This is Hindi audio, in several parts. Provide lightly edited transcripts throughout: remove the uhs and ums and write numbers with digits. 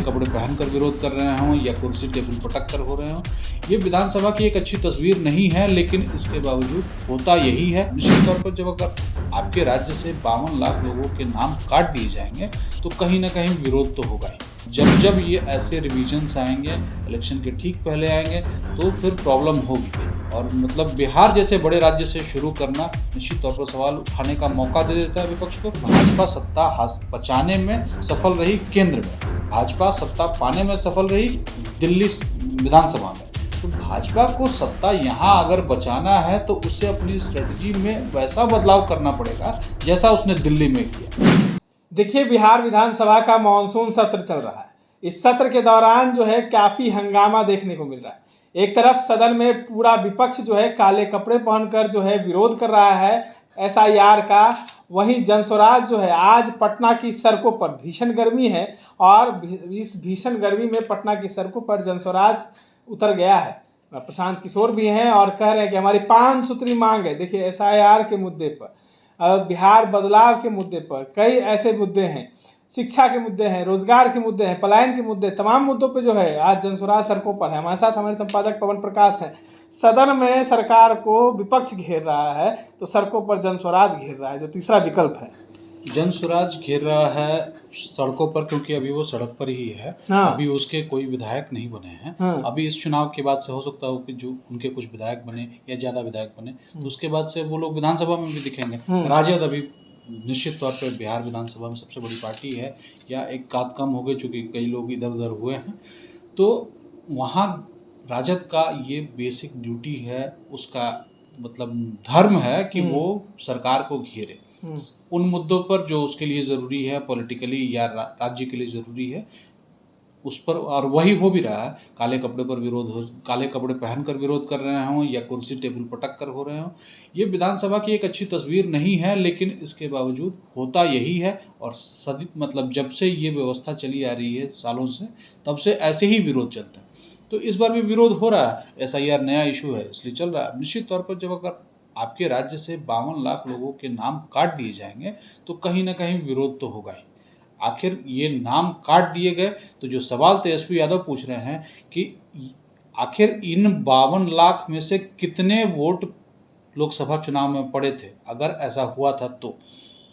कपड़े पहनकर विरोध कर रहे हों या कुर्सी टेबल पटक कर हो रहे हों, ये विधानसभा की एक अच्छी तस्वीर नहीं है। लेकिन इसके बावजूद होता यही है। निश्चित तौर पर जब अगर आपके राज्य से 52 लाख लोगों के नाम काट दिए जाएंगे तो कहीं ना कहीं विरोध तो होगा ही। जब जब ये ऐसे रिविजन्स आएंगे, इलेक्शन के ठीक पहले आएंगे, तो फिर प्रॉब्लम होगी। और मतलब बिहार जैसे बड़े राज्य से शुरू करना निश्चित तौर पर सवाल उठाने का मौका दे देता है विपक्ष को। भाजपा सत्ता बचाने में सफल रही केंद्र में, भाजपा सत्ता पाने में सफल रही दिल्ली विधानसभा में। तो भाजपा को सत्ता यहाँ अगर बचाना है तो उसे अपनी स्ट्रेटजी में वैसा बदलाव करना पड़ेगा जैसा उसने दिल्ली में किया। देखिए, बिहार विधानसभा का मानसून सत्र चल रहा है। इस सत्र के दौरान जो है काफ़ी हंगामा देखने को मिल रहा है। एक तरफ सदन में पूरा विपक्ष जो है काले कपड़े पहनकर जो है विरोध कर रहा है एसआईआर का। वहीं जनस्वराज जो है आज पटना की सड़कों पर, भीषण गर्मी है और इस भीषण गर्मी में पटना की सड़कों पर जनस्वराज उतर गया है। प्रशांत किशोर भी हैं और कह रहे हैं कि हमारी 5 सूत्री मांग है। देखिए, एसआईआर के मुद्दे पर, बिहार बदलाव के मुद्दे पर, कई ऐसे मुद्दे हैं, शिक्षा के मुद्दे हैं, रोजगार के मुद्दे हैं, पलायन के मुद्दे, तमाम मुद्दों पे जो है आज जनस्वराज सड़कों पर है। हमारे साथ हमारे संपादक पवन प्रकाश हैं। सदन में सरकार को विपक्ष घेर रहा है तो सड़कों पर जनस्वराज घेर रहा है, जो तीसरा विकल्प है। जनस्वराज घेर रहा है सड़कों पर क्योंकि अभी वो सड़क पर ही है। हाँ। अभी उसके कोई विधायक नहीं बने हैं। हाँ। अभी इस चुनाव के बाद से हो सकता हो कि जो उनके कुछ विधायक बने या ज़्यादा विधायक बने तो उसके बाद से वो लोग विधानसभा में भी दिखेंगे। राजद अभी निश्चित तौर पर बिहार विधानसभा में सबसे बड़ी पार्टी है, या एक काद कम हो गए चूँकि कई लोग इधर उधर हुए हैं। तो वहाँ राजद का ये बेसिक ड्यूटी है, उसका मतलब धर्म है कि वो सरकार को घेरे उन मुद्दों पर जो उसके लिए ज़रूरी है, पॉलिटिकली या राज्य के लिए ज़रूरी है उस पर, और वही हो भी रहा है। काले कपड़े पर विरोध हो, काले कपड़े पहनकर विरोध कर रहे हों या कुर्सी टेबल पटक कर हो रहे हों, ये विधानसभा की एक अच्छी तस्वीर नहीं है। लेकिन इसके बावजूद होता यही है। और मतलब जब से ये व्यवस्था चली आ रही है सालों से, तब से ऐसे ही विरोध चलते हैं। तो इस बार भी विरोध हो रहा है। एसआईआर नया इशू है इसलिए चल रहा है। निश्चित तौर पर जब अगर आपके राज्य से 52 लाख लोगों के नाम काट दिए जाएंगे तो कहीं ना कहीं विरोध तो होगा ही। आखिर ये नाम काट दिए गए तो जो सवाल तेजस्वी यादव पूछ रहे हैं कि आखिर इन 52 लाख में से कितने वोट लोकसभा चुनाव में पड़े थे, अगर ऐसा हुआ था तो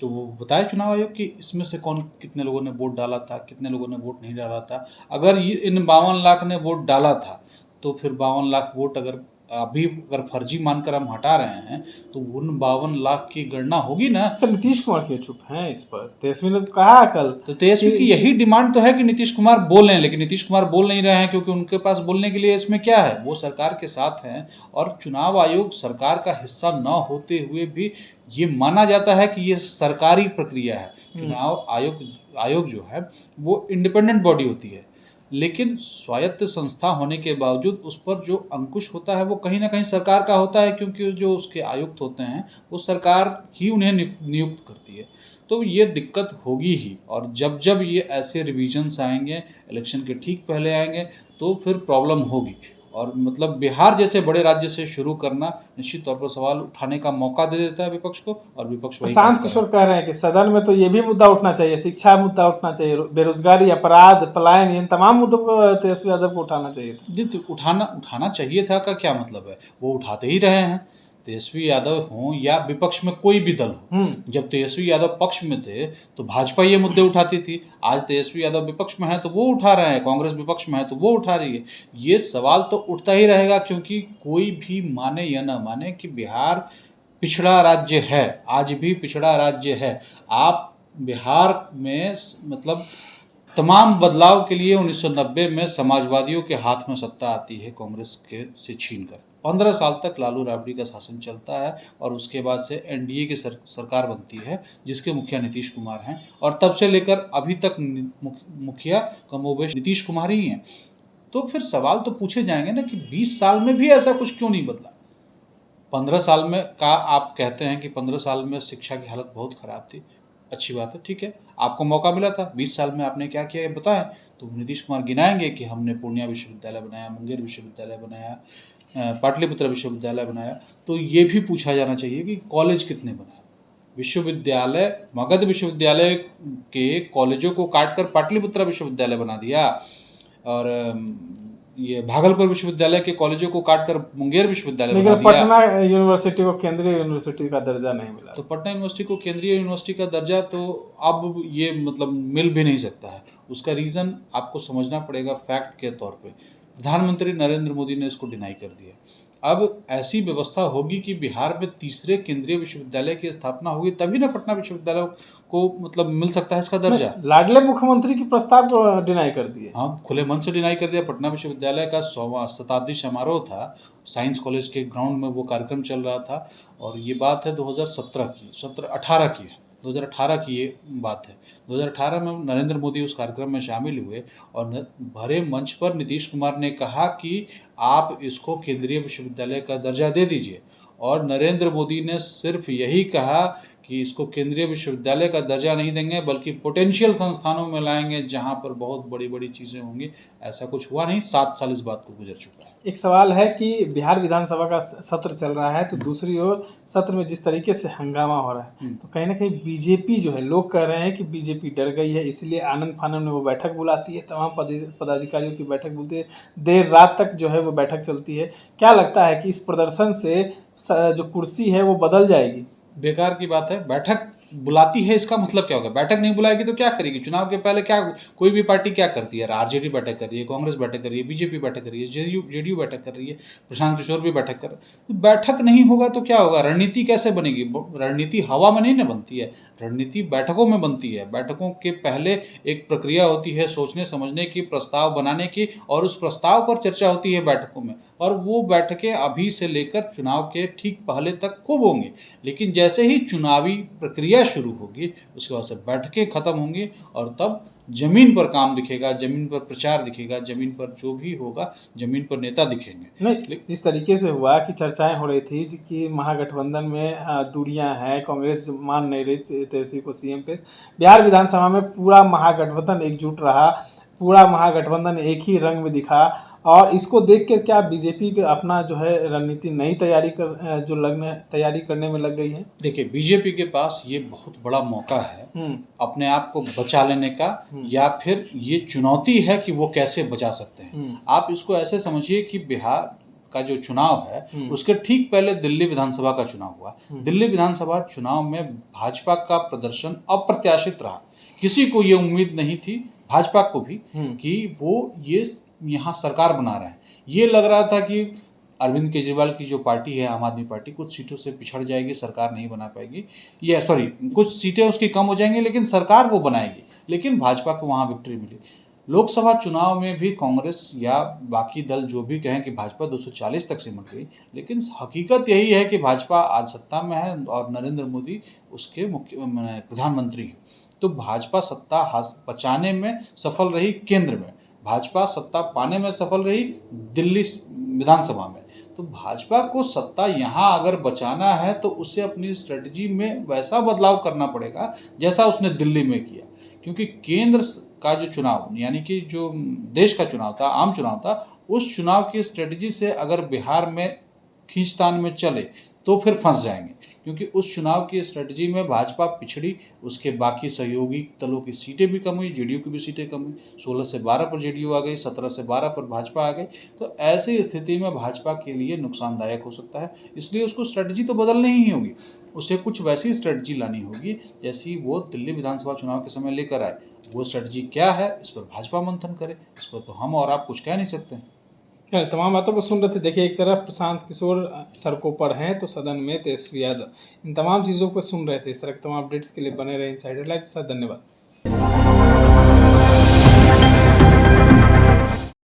वो बताए चुनाव आयोग कि इसमें से कौन कितने लोगों ने वोट डाला था, कितने लोगों ने वोट नहीं डाला था। अगर इन 52 लाख ने वोट डाला था तो फिर 52 लाख वोट अगर अभी अगर फर्जी मानकर हम हटा रहे हैं तो उन 52 लाख की गणना होगी ना। तो नीतीश कुमार क्यों चुप हैं इस पर? तेजस्वी ने तो कहा कल। तो तेजस्वी की यही डिमांड तो है कि नीतीश कुमार बोलें, लेकिन नीतीश कुमार बोल नहीं रहे हैं क्योंकि उनके पास बोलने के लिए इसमें क्या है, वो सरकार के साथ हैं। और चुनाव आयोग सरकार का हिस्सा न होते हुए भी ये माना जाता है कि ये सरकारी प्रक्रिया है। चुनाव आयोग जो है वो इंडिपेंडेंट बॉडी होती है, लेकिन स्वायत्त संस्था होने के बावजूद उस पर जो अंकुश होता है वो कहीं ना कहीं सरकार का होता है, क्योंकि जो उसके आयुक्त होते हैं वो सरकार ही उन्हें नियुक्त करती है। तो ये दिक्कत होगी ही। और जब जब ये ऐसे रिविजन्स आएंगे, इलेक्शन के ठीक पहले आएंगे, तो फिर प्रॉब्लम होगी। और मतलब बिहार जैसे बड़े राज्य से शुरू करना निश्चित तौर पर सवाल उठाने का मौका दे देता है विपक्ष को, और विपक्ष वही प्रशांत किशोर कह रहे हैं कि सदन में तो ये भी मुद्दा उठना चाहिए, शिक्षा मुद्दा उठना चाहिए, बेरोजगारी, अपराध, पलायन, इन तमाम मुद्दों को तेजस्वी यादव को उठाना चाहिए था। तो उठाना चाहिए था का क्या मतलब है? वो उठाते ही रहे हैं। तेजस्वी यादव हों या विपक्ष में कोई भी दल हो, जब तेजस्वी यादव पक्ष में थे तो भाजपा ये मुद्दे उठाती थी। आज तेजस्वी यादव विपक्ष में है तो वो उठा रहे हैं, कांग्रेस विपक्ष में है तो वो उठा रही है। ये सवाल तो उठता ही रहेगा, क्योंकि कोई भी माने या न माने कि बिहार पिछड़ा राज्य है, आज भी पिछड़ा राज्य है। आप बिहार में मतलब तमाम बदलाव के लिए 1990 में समाजवादियों के हाथ में सत्ता आती है कांग्रेस के से छीनकर। 15 साल तक लालू राबड़ी का शासन चलता है और उसके बाद से एनडीए की सरकार बनती है जिसके मुखिया नीतीश कुमार हैं, और तब से लेकर अभी तक मुखिया कमोबेश नीतीश कुमार ही हैं। तो फिर सवाल तो पूछे जाएंगे ना कि 20 साल में भी ऐसा कुछ क्यों नहीं बदला। 15 साल में का आप कहते हैं कि 15 साल में शिक्षा की हालत बहुत ख़राब थी, अच्छी बात है, ठीक है, आपको मौका मिला था। 20 साल में आपने क्या किया ये बताएं। तो नीतीश कुमार गिनाएंगे कि हमने पूर्णिया विश्वविद्यालय बनाया, मुंगेर विश्वविद्यालय बनाया, पाटलिपुत्र विश्वविद्यालय बनाया। तो ये भी पूछा जाना चाहिए कि कॉलेज कितने बनाए। मगध विश्वविद्यालय के कॉलेजों को काटकर पाटलिपुत्रा विश्वविद्यालय बना दिया, और ये भागलपुर विश्वविद्यालय के कॉलेजों को काटकर मुंगेर विश्वविद्यालय बना दिया। पटना यूनिवर्सिटी को केंद्रीय यूनिवर्सिटी का दर्जा नहीं मिला। तो पटना यूनिवर्सिटी को केंद्रीय यूनिवर्सिटी का दर्जा तो अब ये मतलब मिल भी नहीं सकता है। उसका रीज़न आपको समझना पड़ेगा फैक्ट के तौर पे। प्रधानमंत्री नरेंद्र मोदी ने इसको डिनाई कर दिया। अब ऐसी व्यवस्था होगी कि बिहार में तीसरे केंद्रीय विश्वविद्यालय की स्थापना होगी, तभी ना पटना विश्वविद्यालय को मतलब मिल सकता है इसका दर्जा। लाडले मुख्यमंत्री की प्रस्ताव को डिनाई कर दिए। हाँ, खुले मन से डिनाई कर दिया। पटना विश्वविद्यालय का 100वां शताब्दी समारोह था, साइंस कॉलेज के ग्राउंड में वो कार्यक्रम चल रहा था, और ये बात है 2018 की है। 2018 की ये बात है। 2018 में नरेंद्र मोदी उस कार्यक्रम में शामिल हुए और भरे मंच पर नीतीश कुमार ने कहा कि आप इसको केंद्रीय विश्वविद्यालय का दर्जा दे दीजिए, और नरेंद्र मोदी ने सिर्फ यही कहा कि इसको केंद्रीय विश्वविद्यालय का दर्जा नहीं देंगे बल्कि पोटेंशियल संस्थानों में लाएंगे जहां पर बहुत बड़ी बड़ी चीज़ें होंगी। ऐसा कुछ हुआ नहीं। 7 साल इस बात को गुजर चुका है। एक सवाल है कि बिहार विधानसभा का सत्र चल रहा है, तो दूसरी ओर सत्र में जिस तरीके से हंगामा हो रहा है, तो कहीं ना कहीं बीजेपी जो है, लोग कह रहे हैं कि बीजेपी डर गई है, इसलिए आनंद फानन में वो बैठक बुलाती है, तमाम पदाधिकारियों की बैठक बुलाती है, देर रात तक जो है वो बैठक चलती है। क्या लगता है कि इस प्रदर्शन से जो कुर्सी है वो बदल जाएगी? बेकार की बात है। बैठक बुलाती है इसका मतलब क्या होगा? बैठक नहीं बुलाएगी तो क्या करेगी? चुनाव के पहले क्या कोई भी पार्टी क्या करती है? आरजेडी बैठक कर रही है, कांग्रेस बैठक कर रही है, बीजेपी बैठक कर रही है, जेडीयू बैठक कर रही है, प्रशांत किशोर भी बैठक कर रहे हैं। तो बैठक नहीं होगा तो क्या होगा? रणनीति कैसे बनेगी? रणनीति हवा में नहीं ना बनती है, रणनीति बैठकों में बनती है। बैठकों के पहले एक प्रक्रिया होती है सोचने समझने की, प्रस्ताव बनाने की, और उस प्रस्ताव पर चर्चा होती है बैठकों में, और वो बैठकें अभी से लेकर चुनाव के ठीक पहले तक खूब होंगी। लेकिन जैसे ही चुनावी प्रक्रिया शुरू होगी उसके बाद से बैठकें खत्म होंगी, और तब जमीन पर काम दिखेगा, जमीन पर प्रचार दिखेगा, जमीन पर जो भी होगा, जमीन पर नेता दिखेंगे। नहीं, जिस तरीके से हुआ कि चर्चाएं हो रही थी कि महागठबंधन में दूरियां हैं, कांग्रेस मान नहीं रही तेजस्वी को सीएम पे, बिहार विधानसभा में पूरा महागठबंधन एकजुट रहा, पूरा महागठबंधन एक ही रंग में दिखा, और इसको देख कर क्या बीजेपी अपना जो है रणनीति नई तैयारी करने में लग गई है? देखिए, बीजेपी के पास ये बहुत बड़ा मौका है अपने आप को बचा लेने का, या फिर ये चुनौती है कि वो कैसे बचा सकते हैं। आप इसको ऐसे समझिए कि बिहार का जो चुनाव है उसके ठीक पहले दिल्ली विधानसभा का चुनाव हुआ। दिल्ली विधानसभा चुनाव में भाजपा का प्रदर्शन अप्रत्याशित रहा। किसी को ये उम्मीद नहीं थी, भाजपा को भी, कि वो ये यहाँ सरकार बना रहे हैं। ये लग रहा था कि अरविंद केजरीवाल की जो पार्टी है, आम आदमी पार्टी, कुछ सीटों से पिछड़ जाएगी, सरकार नहीं बना पाएगी, या कुछ सीटें उसकी कम हो जाएंगी, लेकिन सरकार वो बनाएगी। लेकिन भाजपा को वहाँ विक्ट्री मिली। लोकसभा चुनाव में भी कांग्रेस या बाकी दल जो भी कहें कि भाजपा 240 तक सिमट गई, लेकिन हकीकत यही है कि भाजपा आज सत्ता में है और नरेंद्र मोदी उसके प्रधानमंत्री हैं। तो भाजपा सत्ता बचाने में सफल रही केंद्र में, भाजपा सत्ता पाने में सफल रही दिल्ली विधानसभा में। तो भाजपा को सत्ता यहाँ अगर बचाना है तो उसे अपनी स्ट्रेटजी में वैसा बदलाव करना पड़ेगा जैसा उसने दिल्ली में किया, क्योंकि केंद्र का जो चुनाव, यानी कि जो देश का चुनाव था, आम चुनाव था, उस चुनाव की स्ट्रेटजी से अगर बिहार में खींचतान में चले तो फिर फंस जाएंगे, क्योंकि उस चुनाव की स्ट्रेटजी में भाजपा पिछड़ी, उसके बाकी सहयोगी दलों की सीटें भी कम हुई, जेडीयू की भी सीटें कम हुई, 16 से 12 पर जेडीयू आ गई, 17 से 12 पर भाजपा आ गई। तो ऐसी स्थिति में भाजपा के लिए नुकसानदायक हो सकता है, इसलिए उसको स्ट्रेटजी तो बदलनी ही होगी, उसे कुछ वैसी स्ट्रेटजी लानी होगी जैसी वो दिल्ली विधानसभा चुनाव के समय लेकर आए। वो स्ट्रेटजी क्या है, इस पर भाजपा मंथन करे, इस पर तो हम और आप कुछ कह नहीं सकते। तमाम बातों को सुन रहे थे। देखिए, एक तरफ प्रशांत किशोर सड़कों पर हैं तो सदन में तेजस्वी यादव, इन तमाम चीज़ों को सुन रहे थे। इस तरह के तमाम अपडेट्स के लिए बने रहे इनसाइडर लाइव के साथ। धन्यवाद।